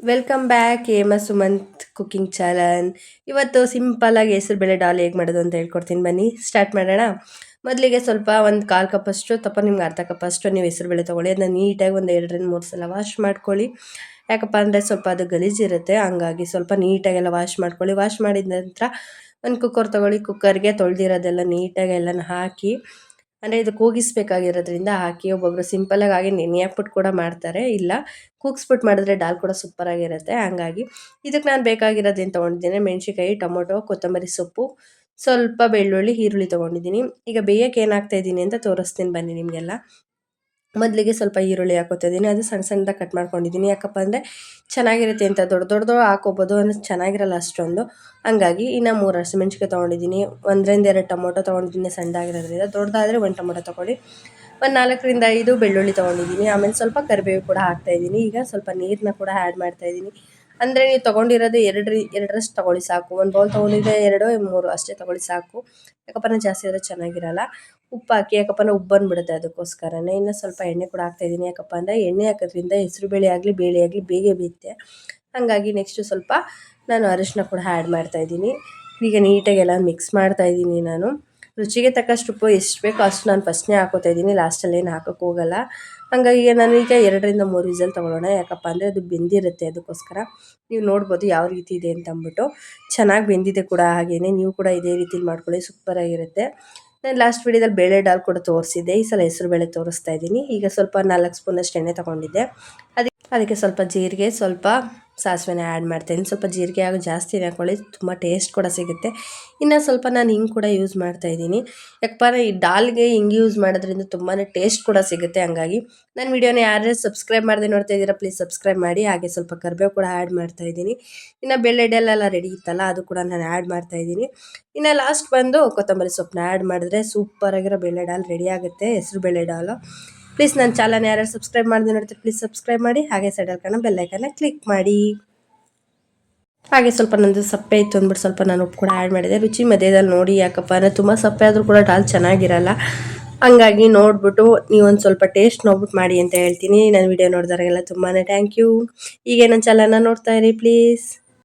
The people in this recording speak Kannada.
Welcome back Sumanth cooking channel. ಇವತ್ತು ಸಿಂಪಲ್ಲಾಗಿ ಹೆಸರುಬೇಳೆ ಡಾಲ್ ಹೇಗೆ ಮಾಡೋದು ಅಂತ ಹೇಳ್ಕೊಡ್ತೀನಿ, ಬನ್ನಿ ಸ್ಟಾರ್ಟ್ ಮಾಡೋಣ. ಮೊದಲಿಗೆ ಸ್ವಲ್ಪ ಒಂದು ಕಾಲು ಕಪ್ಪಷ್ಟು ನಿಮ್ಗೆ ಅರ್ಧ ಕಪ್ಪಷ್ಟು ನೀವು ಹೆಸರುಬೇಳೆ ತೊಗೊಳ್ಳಿ. ಅದನ್ನ ನೀಟಾಗಿ ಒಂದು 2 ರಿಂದ 3 ಸಲ ವಾಶ್ ಮಾಡ್ಕೊಳ್ಳಿ. ಯಾಕಪ್ಪ ಅಂದರೆ ಸ್ವಲ್ಪ ಅದು ಗಲೀಜಿರುತ್ತೆ, ಹಂಗಾಗಿ ಸ್ವಲ್ಪ ನೀಟಾಗೆಲ್ಲ ವಾಶ್ ಮಾಡ್ಕೊಳ್ಳಿ. ವಾಶ್ ಮಾಡಿದ ನಂತರ ಒಂದು ಕುಕ್ಕರ್ ತೊಗೊಳ್ಳಿ. ಕುಕ್ಕರ್ಗೆ ತೊಳೆದಿರೋದೆಲ್ಲ ನೀಟಾಗಿ ಎಲ್ಲನ ಹಾಕಿ, ಅಂದರೆ ಇದು ಕೂಗಿಸ್ಬೇಕಾಗಿರೋದ್ರಿಂದ ಹಾಕಿ. ಒಬ್ಬೊಬ್ಬರು ಸಿಂಪಲ್ಲಾಗಿ ಹಾಗೆ ನೆನೆ ಹಾಕ್ಬಿಟ್ಟು ಕೂಡ ಮಾಡ್ತಾರೆ, ಇಲ್ಲ ಕೂಗಿಸ್ಬಿಟ್ಟು ಮಾಡಿದ್ರೆ ದಾಲ್ ಕೂಡ ಸೂಪರಾಗಿರುತ್ತೆ. ಹಂಗಾಗಿ ಇದಕ್ಕೆ ನಾನು ಬೇಕಾಗಿರೋದೇನು ತೊಗೊಂಡಿದ್ದೀನಿ: ಮೆಣಸಿನ್ಕಾಯಿ, ಟೊಮೊಟೊ, ಕೊತ್ತಂಬರಿ ಸೊಪ್ಪು, ಸ್ವಲ್ಪ ಬೆಳ್ಳುಳ್ಳಿ, ಈರುಳ್ಳಿ ತೊಗೊಂಡಿದ್ದೀನಿ. ಈಗ ಬೇಯಕ್ಕೆ ಏನು ಹಾಕ್ತಾಯಿದ್ದೀನಿ ಅಂತ ತೋರಿಸ್ತೀನಿ ಬನ್ನಿ ನಿಮಗೆಲ್ಲ. ಮೊದಲಿಗೆ ಸ್ವಲ್ಪ ಈರುಳ್ಳಿ ಹಾಕೋತಾ ಇದ್ದೀನಿ. ಅದು ಸಣ್ಣ ಸಣ್ಣದಾಗಿ ಕಟ್ ಮಾಡ್ಕೊಂಡಿದ್ದೀನಿ. ಯಾಕಪ್ಪ ಅಂದರೆ ಚೆನ್ನಾಗಿರುತ್ತೆ ಅಂತ. ದೊಡ್ಡ ದೊಡ್ಡದು ಹಾಕೋಬೋದು, ಅಂದರೆ ಚೆನ್ನಾಗಿರಲ್ಲ ಅಷ್ಟೊಂದು. ಹಂಗಾಗಿ ಇನ್ನು 3 ಹಸಿಮೆಣ್ಸಿಕಾಯಿ ತೊಗೊಂಡಿದ್ದೀನಿ. 1 ರಿಂದ 2 ಟೊಮೊಟೊ ತೊಗೊಂಡಿದ್ದೀನಿ ಸಣ್ಣದಾಗಿರೋದ್ರಿಂದ. ದೊಡ್ಡದಾದರೆ 1 ಟೊಮೊಟೊ ತೊಗೊಳ್ಳಿ. ಒಂದು 4 ರಿಂದ 5 ಬೆಳ್ಳುಳ್ಳಿ ತೊಗೊಂಡಿದ್ದೀನಿ. ಆಮೇಲೆ ಸ್ವಲ್ಪ ಕರಿಬೇವು ಕೂಡ ಹಾಕ್ತಾಯಿದ್ದೀನಿ. ಈಗ ಸ್ವಲ್ಪ ನೀರನ್ನ ಕೂಡ ಆ್ಯಡ್ ಮಾಡ್ತಾಯಿದ್ದೀನಿ. ಅಂದರೆ ನೀವು ತೊಗೊಂಡಿರೋದು ಎರಡರಷ್ಟು ತೊಗೊಳ್ಳಿ ಸಾಕು. ಒಂದು ಬೌಲ್ ತೊಗೊಂಡಿದ್ದೆ 2, 3 ಅಷ್ಟೇ ತೊಗೊಳ್ಳಿ ಸಾಕು. ಯಾಕಪ್ಪ ಅಂದರೆ ಜಾಸ್ತಿ ಆದರೆ ಚೆನ್ನಾಗಿರಲ್ಲ. ಉಪ್ಪು ಹಾಕಿ, ಯಾಕಪ್ಪ ಅಂದರೆ ಉಪ್ಪು ಬಂದುಬಿಡುತ್ತೆ, ಅದಕ್ಕೋಸ್ಕರನೇ. ಇನ್ನು ಸ್ವಲ್ಪ ಎಣ್ಣೆ ಕೂಡ ಹಾಕ್ತಾಯಿದ್ದೀನಿ. ಯಾಕಪ್ಪ ಅಂದರೆ ಎಣ್ಣೆ ಹಾಕೋದ್ರಿಂದ ಹೆಸರುಬೇಳೆ ಆಗಲಿ ಬೇಳೆ ಆಗಲಿ ಬೇಗ ಬೇಯುತ್ತೆ. ಹಾಗಾಗಿ ನೆಕ್ಸ್ಟು ಸ್ವಲ್ಪ ನಾನು ಅರಿಶಿನ ಕೂಡ ಆ್ಯಡ್ ಮಾಡ್ತಾಯಿದ್ದೀನಿ. ಈಗ ನೀಟಾಗಿ ಎಲ್ಲ ಮಿಕ್ಸ್ ಮಾಡ್ತಾಯಿದ್ದೀನಿ ನಾನು. ರುಚಿಗೆ ತಕ್ಕಷ್ಟು ಉಪ್ಪು ಎಷ್ಟು ಬೇಕೋ ಅಷ್ಟು ನಾನು ಫಸ್ಟ್ನೇ ಹಾಕೋತಾ ಇದ್ದೀನಿ, ಲಾಸ್ಟಲ್ಲಿ ಏನು ಹಾಕೋಕ್ಕೆ ಹೋಗಲ್ಲ. ಹಾಗಾಗಿ ನಾನೀಗ 2 ರಿಂದ 3 ವಿಸಲ್ ತೊಗೊಳ್ಳೋಣ. ಯಾಕಪ್ಪ ಅಂದರೆ ಅದು ಬೆಂದಿರುತ್ತೆ, ಅದಕ್ಕೋಸ್ಕರ. ನೀವು ನೋಡ್ಬೋದು ಯಾವ ರೀತಿ ಇದೆ ಅಂತ ಅಂದ್ಬಿಟ್ಟು. ಚೆನ್ನಾಗಿ ಬೆಂದಿದೆ ಕೂಡ. ಹಾಗೆಯೇ ನೀವು ಕೂಡ ಇದೇ ರೀತಿಲಿ ಮಾಡ್ಕೊಳ್ಳಿ, ಸೂಪರಾಗಿರುತ್ತೆ. ನಾನು ಲಾಸ್ಟ್ ವೀಡಿಯೋದಲ್ಲಿ ಬೇಳೆ ಡಾಲ್ ಕೂಡ ತೋರಿಸಿದ್ದೆ. ಈ ಸಲ ಹೆಸರುಬೇಳೆ ತೋರಿಸ್ತಾ ಇದ್ದೀನಿ. ಈಗ ಸ್ವಲ್ಪ 4 ಸ್ಪೂನಷ್ಟು ಎಣ್ಣೆ ತೊಗೊಂಡಿದ್ದೆ. ಅದಕ್ಕೆ ಸ್ವಲ್ಪ ಜೀರಿಗೆ, ಸ್ವಲ್ಪ ಸಾಸಿವೆನ ಆ್ಯಡ್ ಮಾಡ್ತಾಯಿದ್ದೀನಿ. ಸ್ವಲ್ಪ ಜೀರಿಗೆ ಹಾಗೂ ಜಾಸ್ತಿನೇ ಹಾಕ್ಕೊಳ್ಳಿ, ತುಂಬ ಟೇಸ್ಟ್ ಕೂಡ ಸಿಗುತ್ತೆ. ಇನ್ನು ಸ್ವಲ್ಪ ನಾನು ಹಿಂಗೆ ಕೂಡ ಯೂಸ್ ಮಾಡ್ತಾಯಿದ್ದೀನಿ. ಯಾಕಪ್ಪ ಅಂದರೆ ಈ ದಾಲ್ಗೆ ಹಿಂಗೆ ಯೂಸ್ ಮಾಡೋದ್ರಿಂದ ತುಂಬಾ ಟೇಸ್ಟ್ ಕೂಡ ಸಿಗುತ್ತೆ. ಹಂಗಾಗಿ ನನ್ನ ವೀಡಿಯೋನ ಯಾರ್ಯಾರು ಸಬ್ಸ್ಕ್ರೈಬ್ ಮಾಡದೆ ನೋಡ್ತಾ ಇದ್ದೀರಾ, ಪ್ಲೀಸ್ ಸಬ್ಸ್ಕ್ರೈಬ್ ಮಾಡಿ. ಹಾಗೆ ಸ್ವಲ್ಪ ಕರಿಬೇವು ಕೂಡ ಆ್ಯಡ್ ಮಾಡ್ತಾಯಿದ್ದೀನಿ. ಇನ್ನು ಬೇಳೆ ಡಾಲೆಲ್ಲ ರೆಡಿ ಇತ್ತಲ್ಲ, ಅದು ಕೂಡ ನಾನು ಆ್ಯಡ್ ಮಾಡ್ತಾಯಿದ್ದೀನಿ. ಇನ್ನು ಲಾಸ್ಟ್ ಬಂದು ಕೊತ್ತಂಬರಿ ಸೊಪ್ಪನ್ನ ಆ್ಯಡ್ ಮಾಡಿದ್ರೆ ಸೂಪರಾಗಿರೋ ಬೇಳೆ ಡಾಲ್ ರೆಡಿ ಆಗುತ್ತೆ, ಹೆಸರು ಬೇಳೆ ಡಾಲು. ಪ್ಲೀಸ್ ನನ್ನ ಚಾನಲ್ನ ಯಾರ್ಯಾರು ಸಬ್ಸ್ಕ್ರೈಬ್ ಮಾಡದೆ ನೋಡ್ತೀರಿ, ಪ್ಲೀಸ್ ಸಬ್ಸ್ಕ್ರೈಬ್ ಮಾಡಿ. ಹಾಗೆ ಸೈಡಲ್ಲಿ ಕಾಣೋ ಬೆಲ್ಲೈಕನ್ನ ಕ್ಲಿಕ್ ಮಾಡಿ. ಹಾಗೆ ಸ್ವಲ್ಪ ನಂದು ಸಪ್ಪೆ ಇತ್ತು ಅಂದ್ಬಿಟ್ಟು ಸ್ವಲ್ಪ ನಾನು ಉಪ್ಪು ಕೂಡ ಆ್ಯಡ್ ಮಾಡಿದೆ. ರುಚಿ ಮಧ್ಯದಲ್ಲಿ ನೋಡಿ, ಯಾಕಪ್ಪ ಅಂದರೆ ತುಂಬ ಸಪ್ಪೆ ಆದರೂ ಕೂಡ ಡಾಲ್ ಚೆನ್ನಾಗಿರಲ್ಲ. ಹಂಗಾಗಿ ನೋಡಿಬಿಟ್ಟು ನೀವು ಒಂದು ಸ್ವಲ್ಪ ಟೇಸ್ಟ್ ನೋಡ್ಬಿಟ್ಟು ಮಾಡಿ ಅಂತ ಹೇಳ್ತೀನಿ. ನನ್ನ ವಿಡಿಯೋ ನೋಡಿದವರಿಗೆಲ್ಲ ತುಂಬಾ ಥ್ಯಾಂಕ್ ಯು. ಹೀಗೆ ನನ್ನ ಚಾನಲ್ನ ನೋಡ್ತಾ ಇರಿ ಪ್ಲೀಸ್.